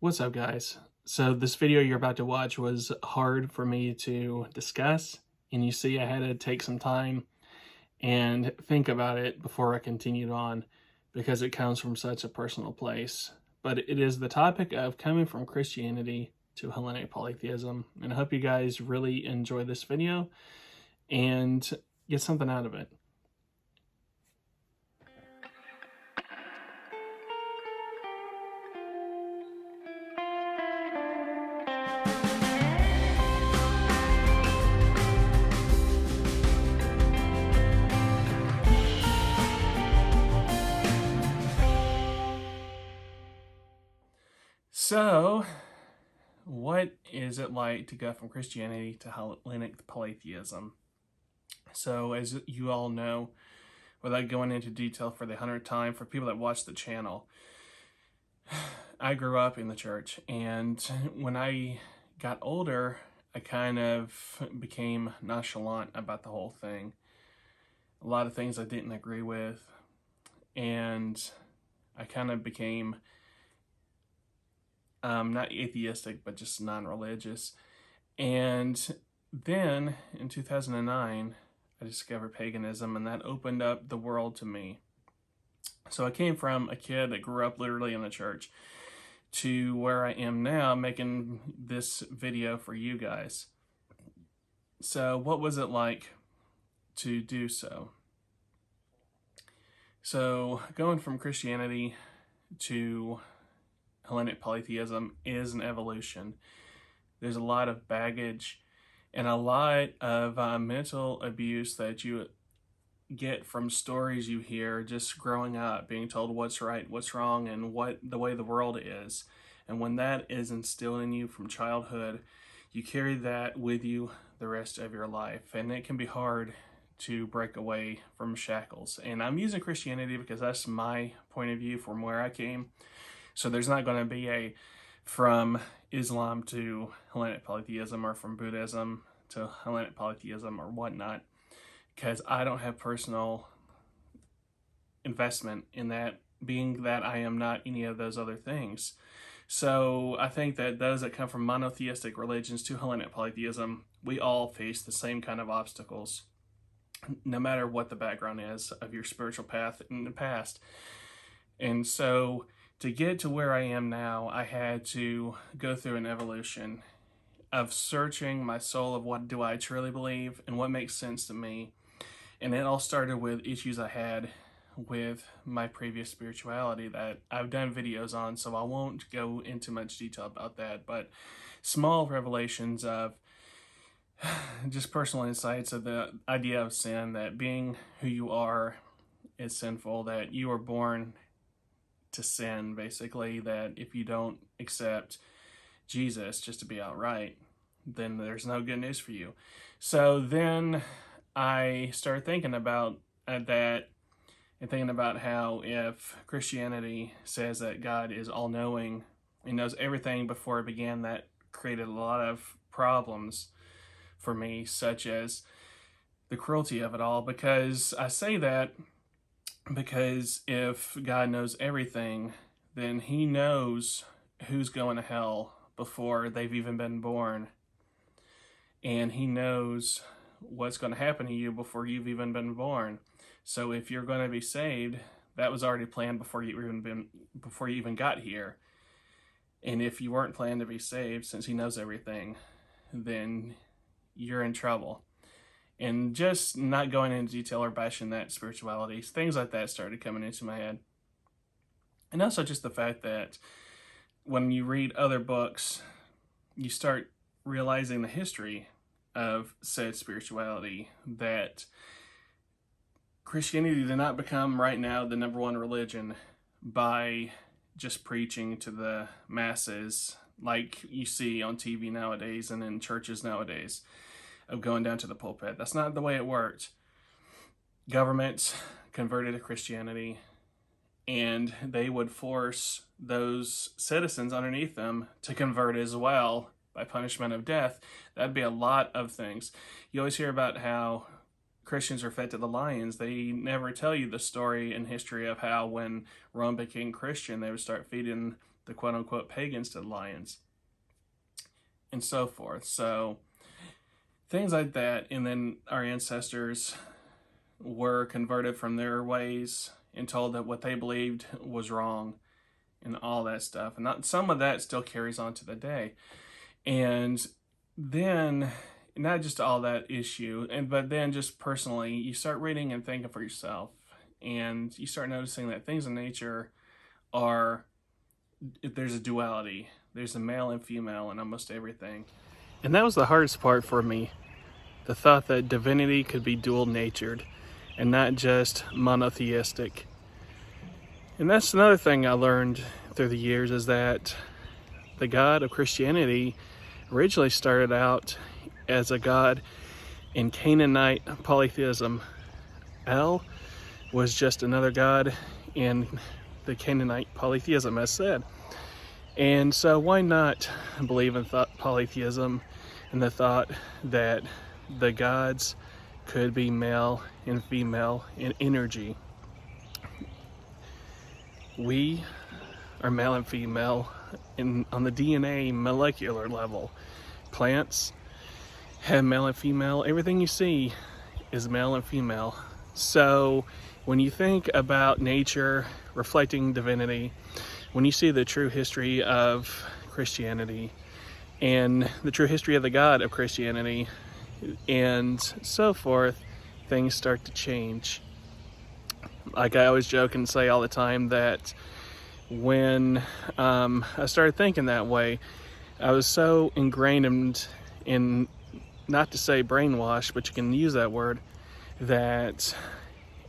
What's up, guys? So this video you're about to watch was hard for me to discuss, and you see I had to take some time and think about it before I continued on because it comes from such a personal place. But it is the topic of coming from Christianity to Hellenic Polytheism, and I hope you guys really enjoy this video and get something out of it. So, what is it like to go from Christianity to Hellenic Polytheism? So, as you all know, without going into detail for the 100th time, for people that watch the channel, I grew up in the church, and when I got older, I kind of became nonchalant about the whole thing. A lot of things I didn't agree with, and I kind of became not atheistic, but just non-religious. And then in 2009, I discovered paganism, and that opened up the world to me. So I came from a kid that grew up literally in the church to where I am now making this video for you guys. So what was it like to do so? So going from Christianity to Hellenic Polytheism is an evolution. There's a lot of baggage and a lot of mental abuse that you get from stories you hear just growing up, being told what's right, what's wrong, and what the way the world is. And when that is instilled in you from childhood, you carry that with you the rest of your life. And it can be hard to break away from shackles. And I'm using Christianity because that's my point of view from where I came. So there's not going to be a from Islam to Hellenic Polytheism or from Buddhism to Hellenic Polytheism or whatnot, because I don't have personal investment in that, being that I am not any of those other things. So I think that those that come from monotheistic religions to Hellenic Polytheism, we all face the same kind of obstacles, no matter what the background is of your spiritual path in the past. And so to get to where I am now, I had to go through an evolution of searching my soul of what do I truly believe and what makes sense to me. And it all started with issues I had with my previous spirituality that I've done videos on, so I won't go into much detail about that, but small revelations of just personal insights of the idea of sin, that being who you are is sinful, that you are born to sin, basically, that if you don't accept Jesus, just to be outright, then there's no good news for you. So then I started thinking about that and thinking about how if Christianity says that God is all-knowing and knows everything before it began, that created a lot of problems for me, such as the cruelty of it all. Because I say that because if God knows everything, then he knows who's going to hell before they've even been born. And he knows what's going to happen to you before you've even been born. So if you're going to be saved, that was already planned before you even got here. And if you weren't planned to be saved, since he knows everything, then you're in trouble. And just not going into detail or bashing that spirituality, things like that started coming into my head. And also just the fact that when you read other books, you start realizing the history of said spirituality, that Christianity did not become right now the #1 religion by just preaching to the masses like you see on TV nowadays and in churches nowadays, of going down to the pulpit. That's not the way it worked. Governments converted to Christianity, and they would force those citizens underneath them to convert as well by punishment of death. That'd be a lot of things. You always hear about how Christians are fed to the lions. They never tell you the story and history of how when Rome became Christian, they would start feeding the quote-unquote pagans to lions, and so forth. So things like that. And then our ancestors were converted from their ways and told that what they believed was wrong and all that stuff. And some of that still carries on to the day. And then not just all that issue, but then just personally, you start reading and thinking for yourself, and you start noticing that things in nature there's a duality. There's a male and female in almost everything. And that was the hardest part for me. The thought that divinity could be dual-natured and not just monotheistic. And that's another thing I learned through the years, is that the God of Christianity originally started out as a god in Canaanite polytheism. El was just another god in the Canaanite polytheism, as said. And so why not believe in polytheism and the thought that the gods could be male and female in energy? We are male and female on the DNA molecular level. Plants have male and female. Everything you see is male and female. So when you think about nature reflecting divinity, when you see the true history of Christianity and the true history of the God of Christianity and so forth, things start to change. Like I always joke and say all the time that when I started thinking that way, I was so ingrained in, not to say brainwashed, but you can use that word, that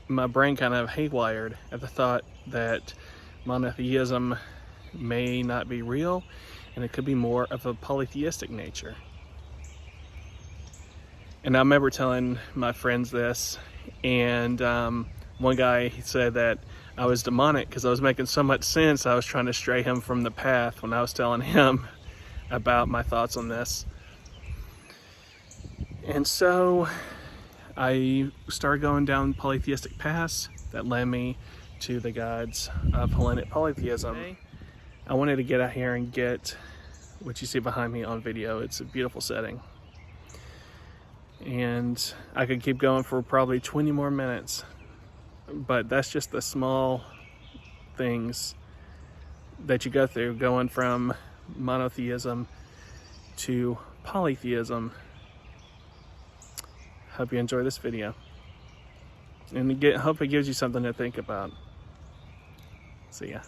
my brain kind of haywired at the thought that monotheism may not be real and it could be more of a polytheistic nature. And I remember telling my friends this, and one guy, he said that I was demonic because I was making so much sense. I was trying to stray him from the path when I was telling him about my thoughts on this. And so I started going down polytheistic paths that led me to the gods of Hellenic Polytheism. I wanted to get out here and get what you see behind me on video. It's a beautiful setting. And I could keep going for probably 20 more minutes. But that's just the small things that you go through, going from monotheism to polytheism. Hope you enjoy this video. And hope it gives you something to think about. See ya.